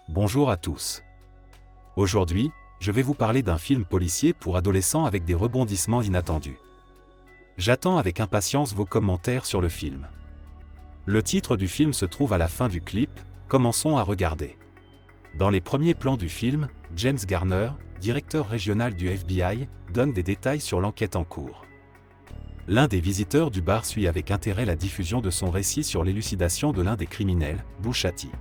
Bonjour à tous. Aujourd'hui, je vais vous parler d'un film policier pour adolescents avec des rebondissements inattendus. J'attends avec impatience vos commentaires sur le film. Le titre du film se trouve à la fin du clip, commençons à regarder. Dans les premiers plans du film, James Garner, directeur régional du FBI, donne des détails sur l'enquête en cours. L'un des visiteurs du bar suit avec intérêt la diffusion de son récit sur l'élucidation de l'un des criminels, Bouchati.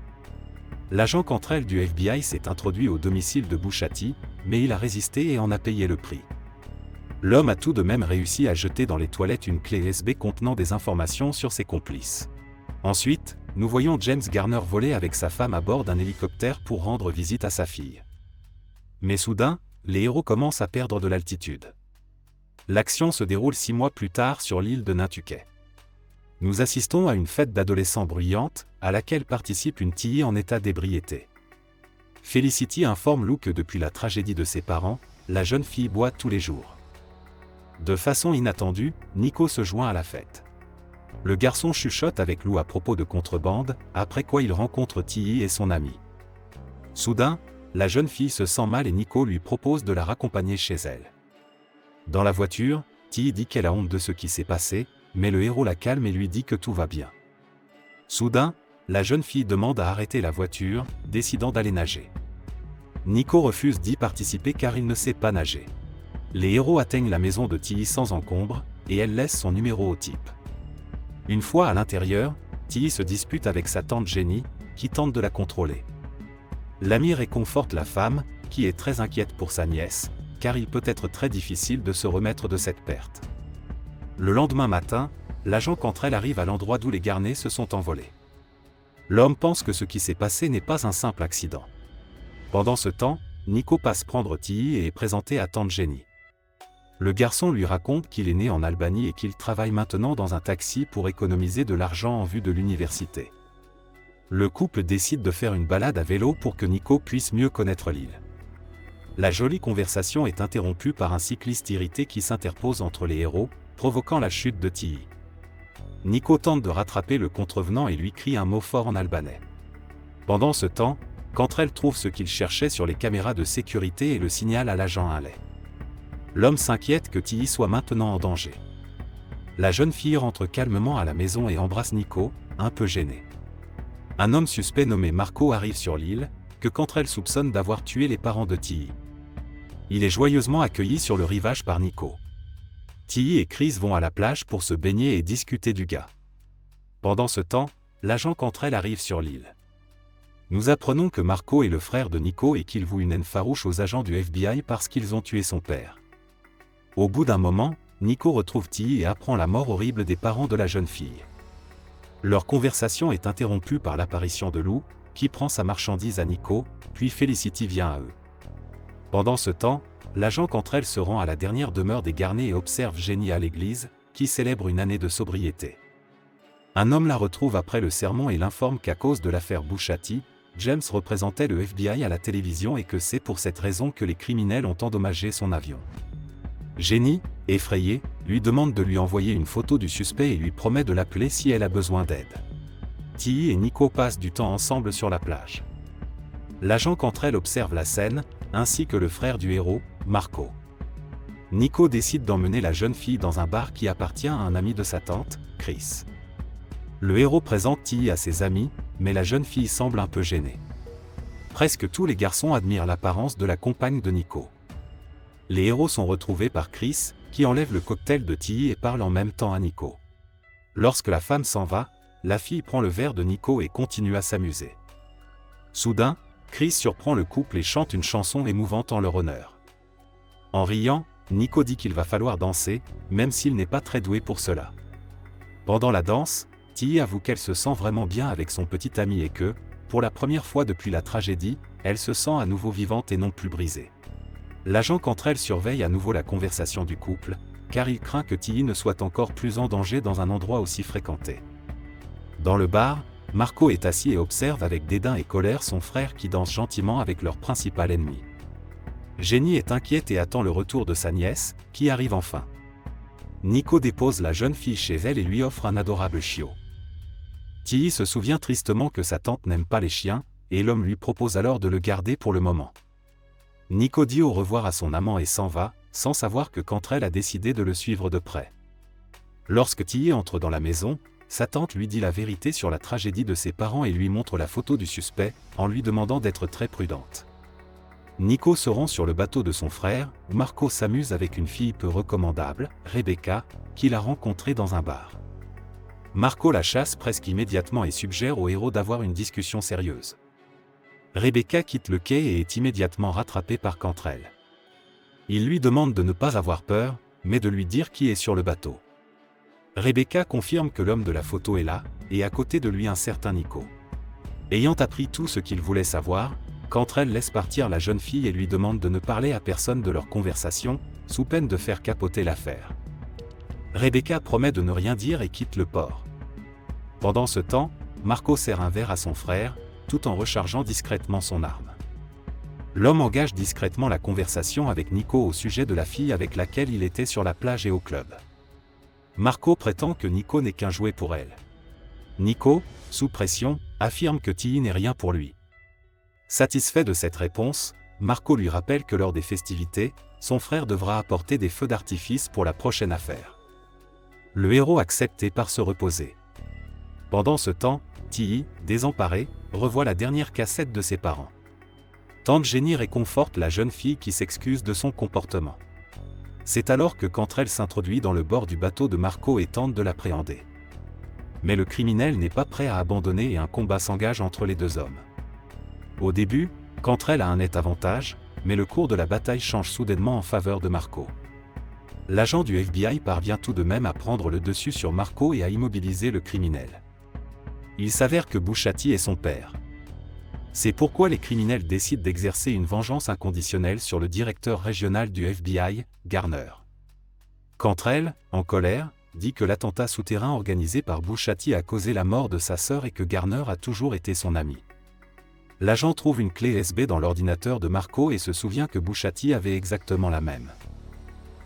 L'agent Cantrell du FBI s'est introduit au domicile de Bouchati, mais il a résisté et en a payé le prix. L'homme a tout de même réussi à jeter dans les toilettes une clé USB contenant des informations sur ses complices. Ensuite, nous voyons James Garner voler avec sa femme à bord d'un hélicoptère pour rendre visite à sa fille. Mais soudain, les héros commencent à perdre de l'altitude. L'action se déroule 6 mois plus tard sur l'île de Nantucket. Nous assistons à une fête d'adolescents bruyante, à laquelle participe une Tilly en état d'ébriété. Felicity informe Lou que depuis la tragédie de ses parents, la jeune fille boit tous les jours. De façon inattendue, Nico se joint à la fête. Le garçon chuchote avec Lou à propos de contrebande, après quoi il rencontre Tilly et son ami. Soudain, la jeune fille se sent mal et Nico lui propose de la raccompagner chez elle. Dans la voiture, Tilly dit qu'elle a honte de ce qui s'est passé, mais le héros la calme et lui dit que tout va bien. Soudain, la jeune fille demande à arrêter la voiture, décidant d'aller nager. Nico refuse d'y participer car il ne sait pas nager. Les héros atteignent la maison de Tilly sans encombre, et elle laisse son numéro au type. Une fois à l'intérieur, Tilly se dispute avec sa tante Jenny, qui tente de la contrôler. L'ami réconforte la femme, qui est très inquiète pour sa nièce, car il peut être très difficile de se remettre de cette perte. Le lendemain matin, l'agent Cantrell arrive à l'endroit d'où les Garner se sont envolés. L'homme pense que ce qui s'est passé n'est pas un simple accident. Pendant ce temps, Nico passe prendre Tilly et est présenté à tante Jenny. Le garçon lui raconte qu'il est né en Albanie et qu'il travaille maintenant dans un taxi pour économiser de l'argent en vue de l'université. Le couple décide de faire une balade à vélo pour que Nico puisse mieux connaître l'île. La jolie conversation est interrompue par un cycliste irrité qui s'interpose entre les héros, provoquant la chute de Tilly. Nico tente de rattraper le contrevenant et lui crie un mot fort en albanais. Pendant ce temps, Cantrell trouve ce qu'il cherchait sur les caméras de sécurité et le signale à l'agent Haley. L'homme s'inquiète que Tilly soit maintenant en danger. La jeune fille rentre calmement à la maison et embrasse Nico, un peu gêné. Un homme suspect nommé Marco arrive sur l'île, que Cantrell soupçonne d'avoir tué les parents de Tilly. Il est joyeusement accueilli sur le rivage par Nico. Tilly et Chris vont à la plage pour se baigner et discuter du gars. Pendant ce temps, l'agent Cantrell arrive sur l'île. Nous apprenons que Marco est le frère de Nico et qu'il voue une haine farouche aux agents du FBI parce qu'ils ont tué son père. Au bout d'un moment, Nico retrouve Tilly et apprend la mort horrible des parents de la jeune fille. Leur conversation est interrompue par l'apparition de Lou, qui prend sa marchandise à Nico, puis Felicity vient à eux. Pendant ce temps, l'agent Cantrell se rend à la dernière demeure des Garner et observe Jenny à l'église, qui célèbre une année de sobriété. Un homme la retrouve après le sermon et l'informe qu'à cause de l'affaire Bouchati, James représentait le FBI à la télévision et que c'est pour cette raison que les criminels ont endommagé son avion. Jenny, effrayée, lui demande de lui envoyer une photo du suspect et lui promet de l'appeler si elle a besoin d'aide. Tilly et Nico passent du temps ensemble sur la plage. L'agent Cantrell observe la scène, ainsi que le frère du héros, Marco. Nico décide d'emmener la jeune fille dans un bar qui appartient à un ami de sa tante, Chris. Le héros présente Tilly à ses amis, mais la jeune fille semble un peu gênée. Presque tous les garçons admirent l'apparence de la compagne de Nico. Les héros sont retrouvés par Chris, qui enlève le cocktail de Tilly et parle en même temps à Nico. Lorsque la femme s'en va, la fille prend le verre de Nico et continue à s'amuser. Soudain, Chris surprend le couple et chante une chanson émouvante en leur honneur. En riant, Nico dit qu'il va falloir danser, même s'il n'est pas très doué pour cela. Pendant la danse, Tilly avoue qu'elle se sent vraiment bien avec son petit ami et que, pour la première fois depuis la tragédie, elle se sent à nouveau vivante et non plus brisée. L'agent Cantrell surveille à nouveau la conversation du couple, car il craint que Tilly ne soit encore plus en danger dans un endroit aussi fréquenté. Dans le bar, Marco est assis et observe avec dédain et colère son frère qui danse gentiment avec leur principal ennemi. Jenny est inquiète et attend le retour de sa nièce, qui arrive enfin. Nico dépose la jeune fille chez elle et lui offre un adorable chiot. Tilly se souvient tristement que sa tante n'aime pas les chiens, et l'homme lui propose alors de le garder pour le moment. Nico dit au revoir à son amant et s'en va, sans savoir que Cantrell a décidé de le suivre de près. Lorsque Tilly entre dans la maison, sa tante lui dit la vérité sur la tragédie de ses parents et lui montre la photo du suspect, en lui demandant d'être très prudente. Nico se rend sur le bateau de son frère, où Marco s'amuse avec une fille peu recommandable, Rebecca, qu'il a rencontrée dans un bar. Marco la chasse presque immédiatement et suggère au héros d'avoir une discussion sérieuse. Rebecca quitte le quai et est immédiatement rattrapée par Cantrell. Il lui demande de ne pas avoir peur, mais de lui dire qui est sur le bateau. Rebecca confirme que l'homme de la photo est là, et à côté de lui un certain Nico. Ayant appris tout ce qu'il voulait savoir, Cantrell laisse partir la jeune fille et lui demande de ne parler à personne de leur conversation, sous peine de faire capoter l'affaire. Rebecca promet de ne rien dire et quitte le port. Pendant ce temps, Marco sert un verre à son frère, tout en rechargeant discrètement son arme. L'homme engage discrètement la conversation avec Nico au sujet de la fille avec laquelle il était sur la plage et au club. Marco prétend que Nico n'est qu'un jouet pour elle. Nico, sous pression, affirme que Tilly n'est rien pour lui. Satisfait de cette réponse, Marco lui rappelle que lors des festivités, son frère devra apporter des feux d'artifice pour la prochaine affaire. Le héros accepte et part se reposer. Pendant ce temps, Tilly, désemparée, revoit la dernière cassette de ses parents. Tante Jenny réconforte la jeune fille qui s'excuse de son comportement. C'est alors que Cantrell s'introduit dans le bord du bateau de Marco et tente de l'appréhender. Mais le criminel n'est pas prêt à abandonner et un combat s'engage entre les deux hommes. Au début, Cantrell a un net avantage, mais le cours de la bataille change soudainement en faveur de Marco. L'agent du FBI parvient tout de même à prendre le dessus sur Marco et à immobiliser le criminel. Il s'avère que Bushati est son père. C'est pourquoi les criminels décident d'exercer une vengeance inconditionnelle sur le directeur régional du FBI, Garner. Cantrell, en colère, dit que l'attentat souterrain organisé par Bushati a causé la mort de sa sœur et que Garner a toujours été son ami. L'agent trouve une clé USB dans l'ordinateur de Marco et se souvient que Bushati avait exactement la même.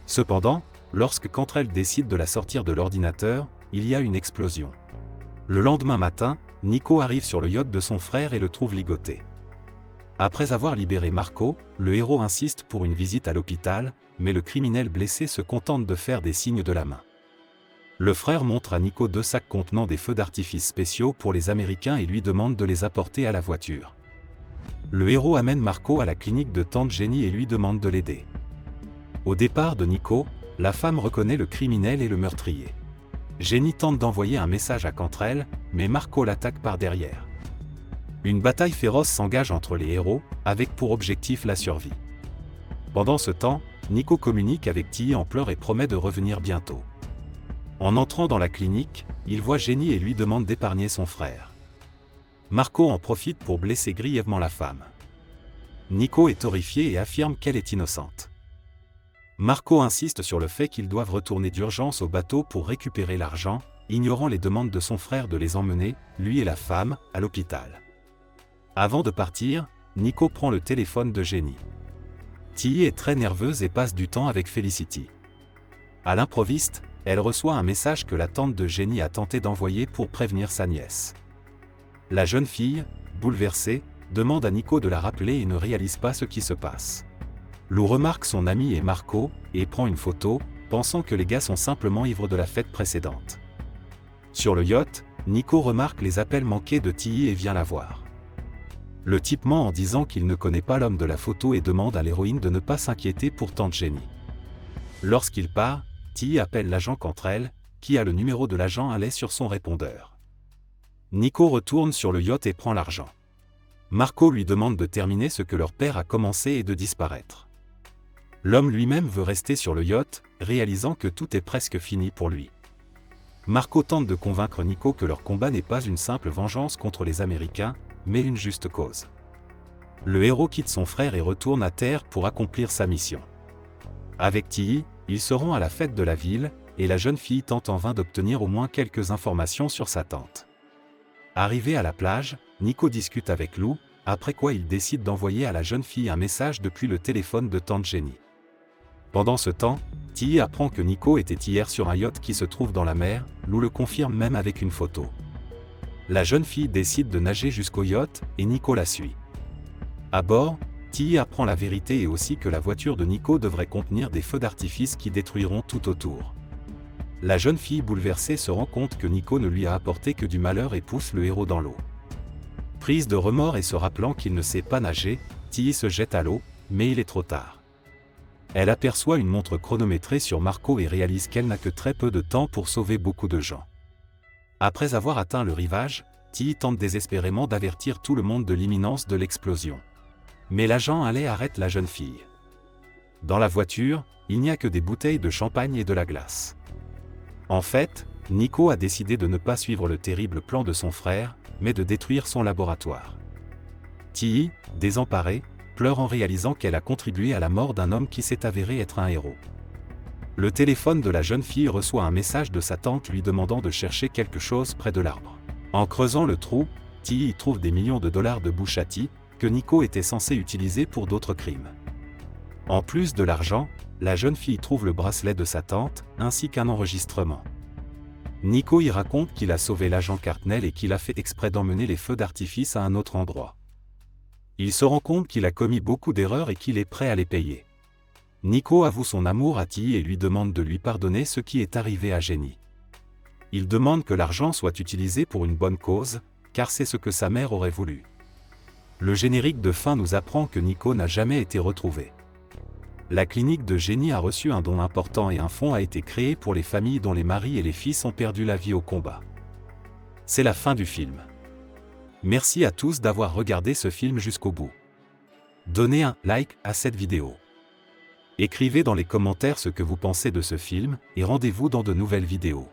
Cependant, lorsque Cantrell décide de la sortir de l'ordinateur, il y a une explosion. Le lendemain matin, Nico arrive sur le yacht de son frère et le trouve ligoté. Après avoir libéré Marco, le héros insiste pour une visite à l'hôpital, mais le criminel blessé se contente de faire des signes de la main. Le frère montre à Nico 2 sacs contenant des feux d'artifice spéciaux pour les Américains et lui demande de les apporter à la voiture. Le héros amène Marco à la clinique de tante Jenny et lui demande de l'aider. Au départ de Nico, la femme reconnaît le criminel et le meurtrier. Jenny tente d'envoyer un message à Cantrell, mais Marco l'attaque par derrière. Une bataille féroce s'engage entre les héros, avec pour objectif la survie. Pendant ce temps, Nico communique avec Tilly en pleurs et promet de revenir bientôt. En entrant dans la clinique, il voit Jenny et lui demande d'épargner son frère. Marco en profite pour blesser grièvement la femme. Nico est horrifié et affirme qu'elle est innocente. Marco insiste sur le fait qu'ils doivent retourner d'urgence au bateau pour récupérer l'argent, ignorant les demandes de son frère de les emmener, lui et la femme, à l'hôpital. Avant de partir, Nico prend le téléphone de Jenny. Tilly est très nerveuse et passe du temps avec Felicity. À l'improviste, elle reçoit un message que la tante de Jenny a tenté d'envoyer pour prévenir sa nièce. La jeune fille, bouleversée, demande à Nico de la rappeler et ne réalise pas ce qui se passe. Lou remarque son ami et Marco, et prend une photo, pensant que les gars sont simplement ivres de la fête précédente. Sur le yacht, Nico remarque les appels manqués de Tilly et vient la voir. Le type ment en disant qu'il ne connaît pas l'homme de la photo et demande à l'héroïne de ne pas s'inquiéter pour tante Jenny. Lorsqu'il part, Tilly appelle l'agent Cantrell, qui a le numéro de l'agent Haley sur son répondeur. Nico retourne sur le yacht et prend l'argent. Marco lui demande de terminer ce que leur père a commencé et de disparaître. L'homme lui-même veut rester sur le yacht, réalisant que tout est presque fini pour lui. Marco tente de convaincre Nico que leur combat n'est pas une simple vengeance contre les Américains, mais une juste cause. Le héros quitte son frère et retourne à terre pour accomplir sa mission. Avec Tilly, ils se rend à la fête de la ville, et la jeune fille tente en vain d'obtenir au moins quelques informations sur sa tante. Arrivé à la plage, Nico discute avec Lou, après quoi il décide d'envoyer à la jeune fille un message depuis le téléphone de tante Jenny. Pendant ce temps, Tilly apprend que Nico était hier sur un yacht qui se trouve dans la mer, Lou le confirme même avec une photo. La jeune fille décide de nager jusqu'au yacht et Nico la suit. À bord, Tilly apprend la vérité et aussi que la voiture de Nico devrait contenir des feux d'artifice qui détruiront tout autour. La jeune fille bouleversée se rend compte que Nico ne lui a apporté que du malheur et pousse le héros dans l'eau. Prise de remords et se rappelant qu'il ne sait pas nager, Tilly se jette à l'eau, mais il est trop tard. Elle aperçoit une montre chronométrée sur Marco et réalise qu'elle n'a que très peu de temps pour sauver beaucoup de gens. Après avoir atteint le rivage, Tilly tente désespérément d'avertir tout le monde de l'imminence de l'explosion. Mais l'agent Haley arrête la jeune fille. Dans la voiture, il n'y a que des bouteilles de champagne et de la glace. En fait, Nico a décidé de ne pas suivre le terrible plan de son frère, mais de détruire son laboratoire. Tilly, désemparée, pleure en réalisant qu'elle a contribué à la mort d'un homme qui s'est avéré être un héros. Le téléphone de la jeune fille reçoit un message de sa tante lui demandant de chercher quelque chose près de l'arbre. En creusant le trou, Tilly y trouve des millions de dollars de Bushati, que Nico était censé utiliser pour d'autres crimes. En plus de l'argent, la jeune fille trouve le bracelet de sa tante, ainsi qu'un enregistrement. Nico y raconte qu'il a sauvé l'agent Cartnell et qu'il a fait exprès d'emmener les feux d'artifice à un autre endroit. Il se rend compte qu'il a commis beaucoup d'erreurs et qu'il est prêt à les payer. Nico avoue son amour à Tilly et lui demande de lui pardonner ce qui est arrivé à Jenny. Il demande que l'argent soit utilisé pour une bonne cause, car c'est ce que sa mère aurait voulu. Le générique de fin nous apprend que Nico n'a jamais été retrouvé. La clinique de Jenny a reçu un don important et un fonds a été créé pour les familles dont les maris et les fils ont perdu la vie au combat. C'est la fin du film. Merci à tous d'avoir regardé ce film jusqu'au bout. Donnez un like à cette vidéo. Écrivez dans les commentaires ce que vous pensez de ce film et rendez-vous dans de nouvelles vidéos.